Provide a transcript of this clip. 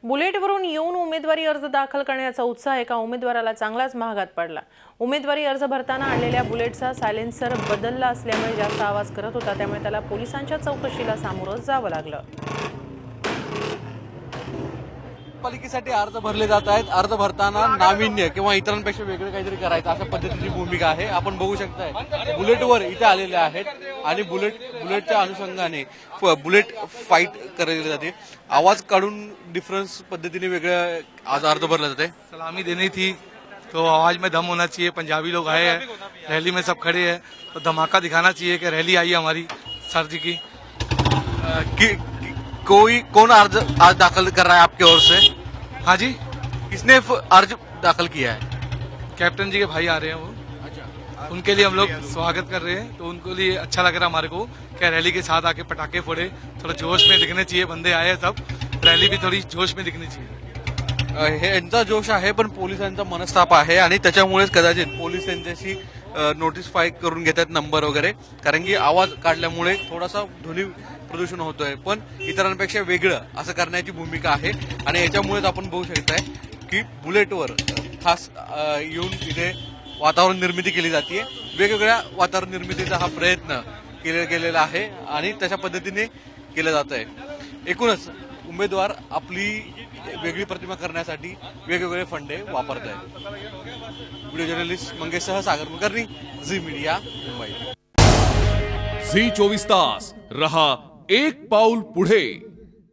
बुलेटवरून येऊन उमेदवारी अर्ज दाखल करण्याचा उत्साह एका उमेदवाराला चांगलाच महागात पडला। उमेदवारी अर्ज भरताना आणलेल्या बुलेटचा सायलेन्सर बदलला असल्यामुळे जास्त आवाज करत होता, त्यामुळे त्याला पोलिसांच्या चौकशीला सामोरं जावं लागलं। पालिकेसाठी अर्ज भरले जात आहेत। अर्ज भरताना नाविन्य किंवा इतरांपेक्षा वेगळं काहीतरी करायचं अशा पद्धतीची भूमिका आहे। आपण बघू शकताय बुलेटवर इथे आलेले आहेत आणि बुलेटच्या अनुषंगाने बुलेट फाईट करायला जाते। आवाज काढून डिफरन्स पद्धतीने वेगळं आज अर्ज भरला जाते। सलामी देनी थी तो आवाज में दम होना चाहिए। पंजाबी लोग आए हैं, रैली में सब खड़े हैं, तो धमाका दिखाना चाहिए कि रैली आई हमारी सर जी की। कौन अर्ज आज दाखल कर रहा है आपकी ओर से? हाँ जी, किसने अर्ज दाखल किया है? कैप्टन जी के भाई आ रहे हैं वो, उनके लिए हम लोग स्वागत कर रहे हैं। तो उनको लिए अच्छा लग रहा हमारे को क्या रैली के साथ आके पटाखे फोड़े, थोड़ा जोश में दिखने चाहिए। बंदे आए हैं सब, रैली भी थोड़ी जोश में दिखनी चाहिए। हे यांचा जोश आहे पण पोलिसांचा मनस्ताप आहे आणि त्याच्यामुळेच कदाचित पोलीस त्यांच्याशी नोटिफाय करून घेतात नंबर वगैरे, कारण की आवाज काढल्यामुळे थोडासा ध्वनी प्रदूषण होतोय। पण इतरांपेक्षा वेगळं असं करण्याची भूमिका आहे आणि याच्यामुळेच आपण बघू शकताय की बुलेटवर खास येऊन इथे वातावरण निर्मिती केली जाते। वेगवेगळ्या वातावरण निर्मितीचा हा प्रयत्न केलेला आहे आणि तशा पद्धतीने केलं जात आहे। एकूणच उमेदवार आपली वेगळी प्रतिमा करण्यासाठी वेगवेगळे फंडे वापरत आहेत। व्हिडिओ जर्नलिस्ट मंगेशसह सागर कुलकर्णी, झी मीडिया, मुंबई। झी 24 तास रहा एक पाऊल पुढे।